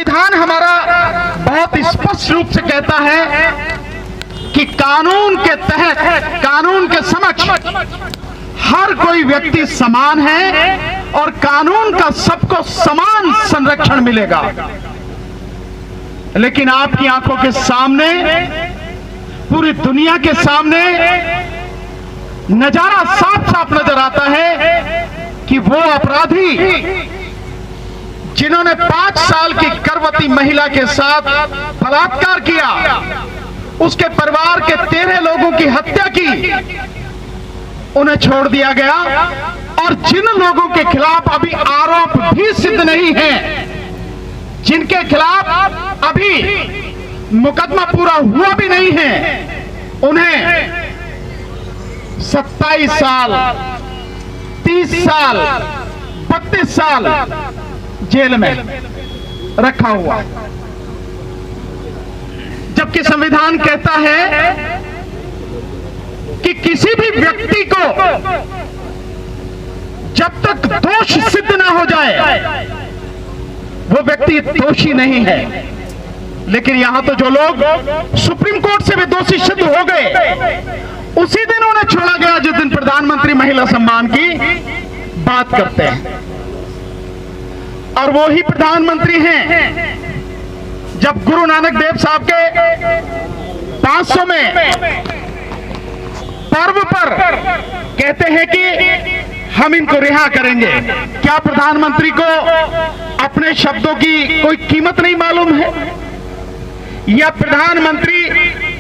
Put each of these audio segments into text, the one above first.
संविधान हमारा बहुत स्पष्ट रूप से कहता है कि कानून के तहत, कानून के समक्ष हर कोई व्यक्ति समान है और कानून का सबको समान संरक्षण मिलेगा। लेकिन आपकी आंखों के सामने, पूरी दुनिया के सामने नजारा साफ साफ नजर आता है कि वो अपराधी जिन्होंने 5 साल की गर्भवती महिला के साथ बलात्कार किया, उसके परिवार के 13 लोगों की हत्या की, उन्हें छोड़ दिया गया। और जिन लोगों के खिलाफ अभी आरोप भी सिद्ध नहीं है, जिनके खिलाफ अभी मुकदमा पूरा हुआ भी नहीं है, उन्हें 27 साल, 30 साल, 32 साल जेल में रखा हुआ। जबकि संविधान कहता है कि किसी भी व्यक्ति को जब तक दोष सिद्ध ना हो जाए वो व्यक्ति दोषी नहीं है। लेकिन यहां तो जो लोग सुप्रीम कोर्ट से भी दोषी सिद्ध हो गए, उसी दिन उन्हें छोड़ा गया जिस दिन प्रधानमंत्री महिला सम्मान की बात करते हैं। और वो ही प्रधानमंत्री हैं जब गुरु नानक देव साहब के 500वें पर्व पर कहते हैं कि हम इनको रिहा करेंगे। क्या प्रधानमंत्री को अपने शब्दों की कोई कीमत नहीं मालूम है? या प्रधानमंत्री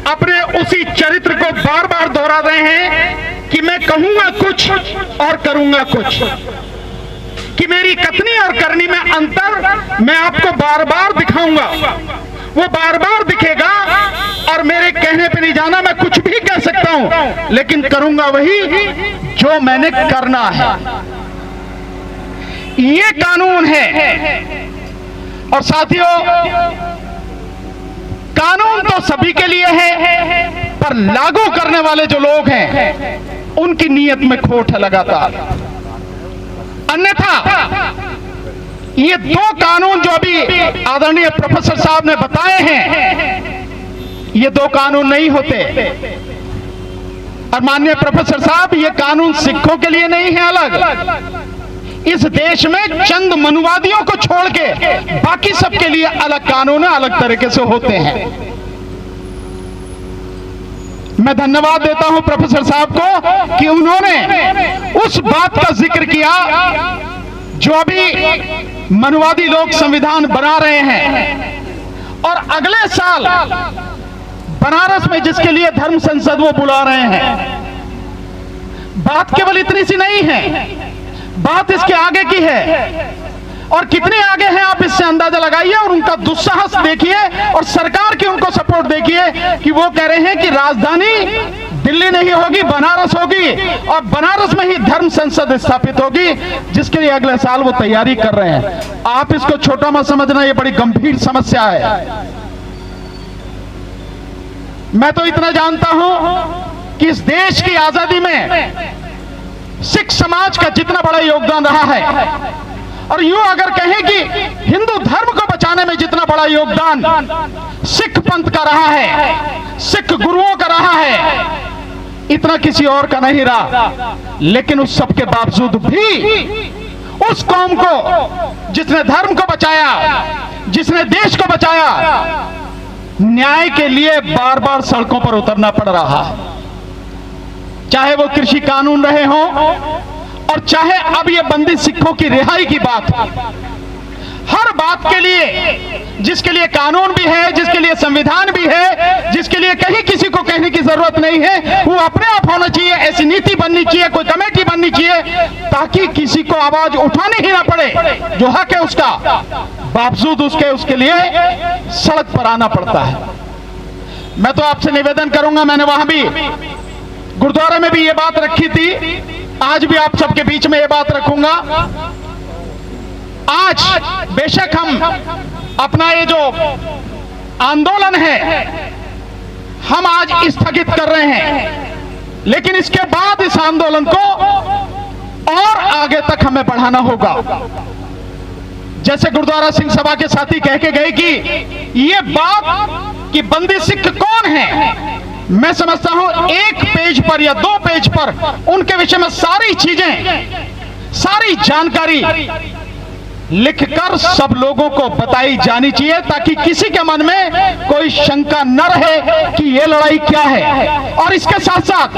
अपने उसी चरित्र को बार बार दोहरा रहे हैं कि मैं कहूंगा कुछ और करूंगा कुछ, कि मेरी कथनी और करनी में अंतर मैं आपको बार बार दिखाऊंगा, वो बार बार दिखेगा और मेरे कहने पे नहीं जाना, मैं कुछ भी कह सकता हूं लेकिन करूंगा वही जो मैंने करना है। ये कानून है। और साथियों, कानून तो सभी के लिए है, पर लागू करने वाले जो लोग हैं उनकी नीयत में खोट है लगातार। अन्यथा ये 2 कानून जो अभी आदरणीय प्रोफेसर साहब ने बताए हैं, ये 2 कानून नहीं होते। और माननीय प्रोफेसर साहब, ये कानून सिखों के लिए नहीं है अलग, इस देश में चंद मनुवादियों को छोड़ के बाकी सबके लिए अलग कानून है, अलग तरीके से होते हैं। मैं धन्यवाद देता हूं प्रोफेसर साहब को कि उन्होंने उस बात का जिक्र किया जो अभी मनुवादी लोग संविधान बना रहे हैं और अगले साल बनारस में जिसके लिए धर्म संसद वो बुला रहे हैं। बात केवल इतनी सी नहीं है, बात इसके आगे की है। और कितने आगे हैं आप इससे अंदाजा लगाइए और उनका दुस्साहस देखिए और सरकार की उनको सपोर्ट देखिए कि वो कह रहे हैं कि राजधानी दिल्ली नहीं होगी, बनारस होगी और बनारस में ही धर्म संसद स्थापित होगी, जिसके लिए अगले साल वो तैयारी कर रहे हैं। आप इसको छोटा मत समझना, ये बड़ी गंभीर समस्या है। मैं तो इतना जानता हूं कि इस देश की आजादी में सिख समाज का जितना बड़ा योगदान रहा है, और यूं अगर कहें कि हिंदू धर्म को बचाने में जितना बड़ा योगदान सिख पंथ का रहा है, सिख गुरुओं का रहा है, इतना किसी और का नहीं रहा। लेकिन उस सब के बावजूद भी उस कौम को जिसने धर्म को बचाया, जिसने देश को बचाया, न्याय के लिए बार बार सड़कों पर उतरना पड़ रहा है। चाहे वो कृषि कानून रहे हों और चाहे अब ये बंदी सिखों की रिहाई की बात हो, हर बात के लिए जिसके लिए कानून भी है, जिसके लिए संविधान भी है, जिसके लिए कहीं किसी को कहने की जरूरत नहीं है, वो अपने आप होना चाहिए। ऐसी नीति बननी चाहिए, कोई कमेटी बननी चाहिए ताकि किसी को आवाज उठाने ही ना पड़े, जो हक है उसका, बावजूद उसके लिए सड़क पर आना पड़ता है। मैं तो आपसे निवेदन करूंगा, मैंने वहां भी गुरुद्वारा में भी ये बात रखी थी, आज भी आप सबके बीच में ये बात रखूंगा। आज बेशक हम अपना ये जो आंदोलन है हम आज स्थगित कर रहे हैं, लेकिन इसके बाद इस आंदोलन को और आगे तक हमें बढ़ाना होगा। जैसे गुरुद्वारा सिंह सभा के साथी कह के गए कि ये बात कि बंदी सिख कौन है, मैं समझता हूं एक पेज पर या 2 पेज पर उनके विषय में सारी चीजें, सारी जानकारी लिखकर सब लोगों को बताई जानी चाहिए, ताकि किसी के मन में कोई शंका न रहे कि ये लड़ाई क्या है। और इसके साथ साथ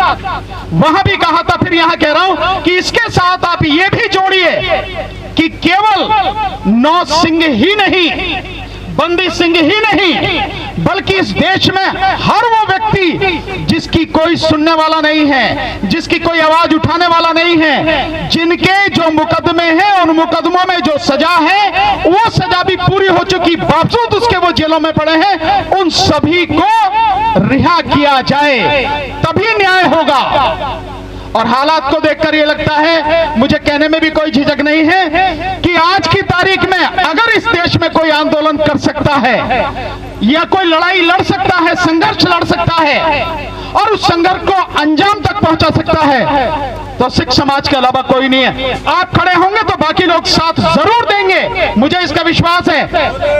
वहां भी कहा था, फिर यहां कह रहा हूं कि इसके साथ आप ये भी जोड़िए कि केवल 9 सिंह ही नहीं, बंदी सिंह ही नहीं, बल्कि इस देश में हर वो व्यक्ति जिसकी कोई सुनने वाला नहीं है, जिसकी कोई आवाज उठाने वाला नहीं है, जिनके जो मुकदमे हैं उन मुकदमों में जो सजा है वो सजा भी पूरी हो चुकी, बावजूद उसके वो जेलों में पड़े हैं, उन सभी को रिहा किया जाए, तभी न्याय होगा। और हालात को देखकर ये लगता है, मुझे कहने में भी कोई झिझक नहीं है कि आज की तारीख में अगर इस देश में कोई आंदोलन कर सकता है या कोई लड़ाई लड़ सकता है, संघर्ष लड़ सकता है और उस संघर्ष को अंजाम तक पहुंचा सकता है, तो सिख समाज के अलावा कोई नहीं है। आप खड़े होंगे तो बाकी लोग साथ जरूर देंगे, मुझे इसका विश्वास है,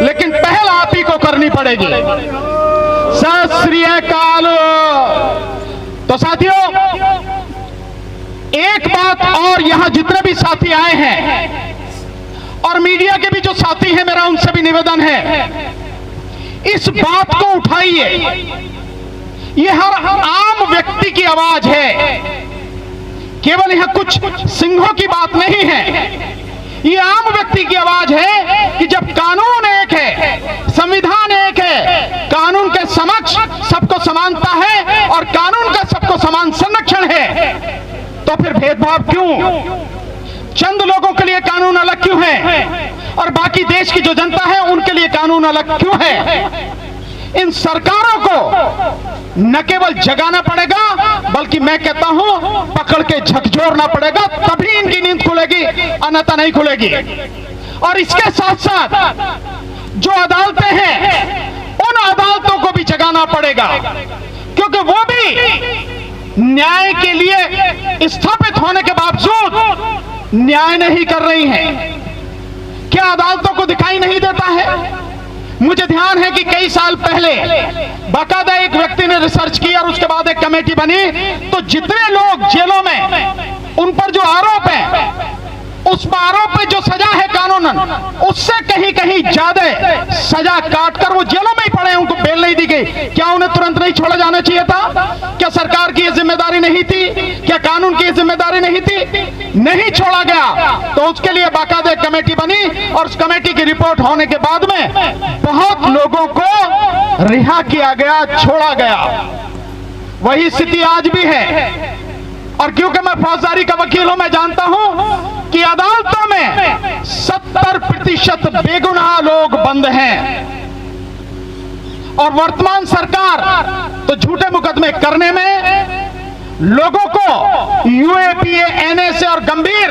लेकिन पहल आप ही को करनी पड़ेगी। सत श्री अकाल। तो साथियों, एक बात और, यहां जितने भी साथी आए हैं और मीडिया के भी जो साथी हैं, मेरा उनसे भी निवेदन है, इस बात को उठाइए। ये हर आम व्यक्ति की आवाज है, केवल यहां कुछ सिंहों की बात नहीं है, ये आम व्यक्ति की आवाज है कि जब कानून एक है, संविधान एक है, कानून के समक्ष सबको समानता है और कानून का सबको समान संरक्षण है, तो फिर भेदभाव क्यों? चंद लोगों के लिए कानून अलग क्यों है और बाकी देश की जो जनता है उनके लिए कानून अलग क्यों है? इन सरकारों को न केवल जगाना पड़ेगा, बल्कि मैं कहता हूं पकड़ के झकझोरना पड़ेगा, तभी इनकी नींद खुलेगी, अन्यथा नहीं खुलेगी। और इसके साथ साथ जो अदालतें हैं, उन अदालतों को भी जगाना पड़ेगा, क्योंकि वो भी न्याय के लिए स्थापित होने के बावजूद न्याय नहीं कर रही हैं। क्या अदालतों को दिखाई नहीं देता है? मुझे ध्यान है कि कई साल पहले बाकायदा एक व्यक्ति ने रिसर्च की और उसके बाद एक कमेटी बनी, तो जितने लोग जेलों में उन पर जो आरोप है, उस आरोप पे जो सजा है कानूनन, उससे कहीं कहीं ज्यादा सजा काटकर वो जेलों में ही पड़े, उनको बेल नहीं दी गई। क्या उन्हें तुरंत नहीं छोड़ा जाना चाहिए था? क्या सरकार की ये जिम्मेदारी नहीं थी? क्या कानून की ये जिम्मेदारी नहीं थी? नहीं छोड़ा गया, तो उसके लिए बाकायदा कमेटी बनी और उस कमेटी की रिपोर्ट होने के बाद में बहुत लोगों को रिहा किया गया, छोड़ा गया। वही स्थिति आज भी है। और क्योंकि मैं फौजदारी का वकील हूं, मैं जानता हूं कि अदालतों में 70% बेगुनाह लोग बंद हैं और वर्तमान सरकार तो झूठे मुकदमे करने में, लोगों को यूएपीए, एनएसए और गंभीर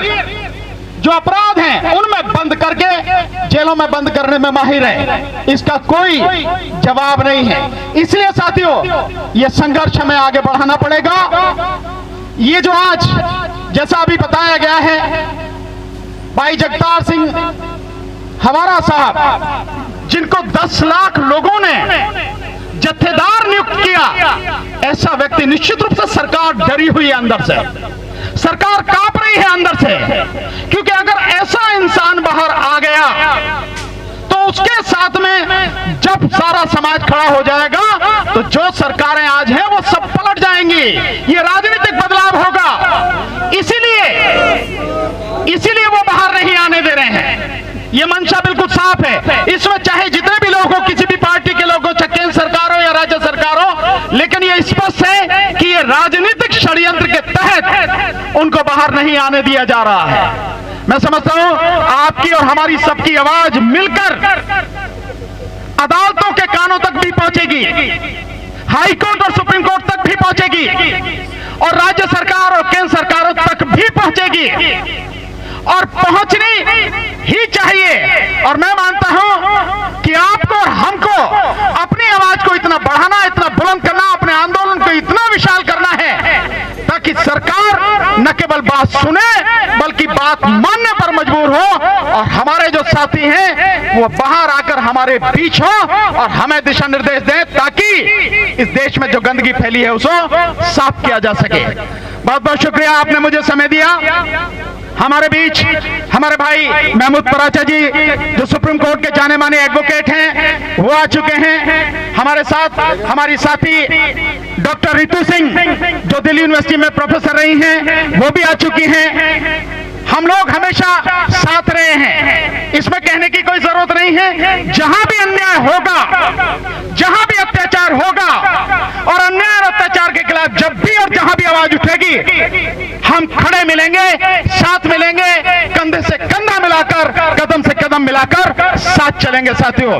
जो अपराध हैं उनमें बंद करके जेलों में बंद करने में माहिर है। इसका कोई जवाब नहीं है। इसलिए साथियों, यह संघर्ष हमें आगे बढ़ाना पड़ेगा। ये जो आज जैसा अभी बताया गया है, भाई जगतार सिंह हवारा साहब, जिनको 10 लाख लोगों ने जत्थेदार नियुक्त किया, ऐसा व्यक्ति निश्चित रूप से सरकार डरी हुई है अंदर से, सरकार कांप रही है अंदर से, क्योंकि अगर ऐसा इंसान बाहर आ गया तो उसके साथ में जब सारा समाज खड़ा हो जाएगा तो जो सरकारें आज हैं वो सब पलट जाएंगी। ये राजनीतिक बदलाव होगा, इसीलिए वो बाहर नहीं आने दे रहे हैं। ये मंशा बिल्कुल साफ है। इसमें चाहे जितने भी लोग हो, किसी भी पार्टी के लोग हो, चाहे केंद्र सरकार हो या राज्य सरकार हो, लेकिन ये स्पष्ट है कि ये राजनीतिक षड्यंत्र के तहत उनको बाहर नहीं आने दिया जा रहा है। मैं समझता हूं आपकी और हमारी सबकी आवाज मिलकर अदालतों के कानों तक भी पहुंचेगी, हाई कोर्ट और सुप्रीम कोर्ट तक भी पहुंचेगी और राज्य सरकार और केंद्र सरकारों तक भी पहुंचेगी, और पहुंचनी ही चाहिए। और मैं मानता हूं कि आपको और हमको अपनी आवाज को इतना बढ़ाना, इतना बुलंद करना, अपने आंदोलन को इतना विशाल करना है ताकि सरकार न केवल बात सुने बल्कि बात मानने पर मजबूर हो। और हमारे जो साथ साथी हैं वो बाहर आकर हमारे बीच हो और हमें दिशा निर्देश दें ताकि इस देश में जो गंदगी फैली है उसको साफ किया जा सके। बहुत बहुत शुक्रिया, आपने मुझे समय दिया। हमारे बीच हमारे भाई महमूद पराचा जी जो सुप्रीम कोर्ट के जाने माने एडवोकेट हैं वो आ चुके हैं। हमारे साथ हमारी साथी डॉक्टर रितु सिंह जो दिल्ली यूनिवर्सिटी में प्रोफेसर रही हैं वो भी आ चुकी हैं। हम लोग हमेशा साथ रहे हैं, इसमें कहने की कोई जरूरत नहीं है। जहां भी अन्याय होगा, जहां भी अत्याचार होगा और अन्याय और अत्याचार के खिलाफ जब भी और जहां भी आवाज उठेगी हम खड़े मिलेंगे, साथ मिलेंगे, कंधे से कंधा मिलाकर, कदम से कदम मिलाकर साथ चलेंगे साथियों।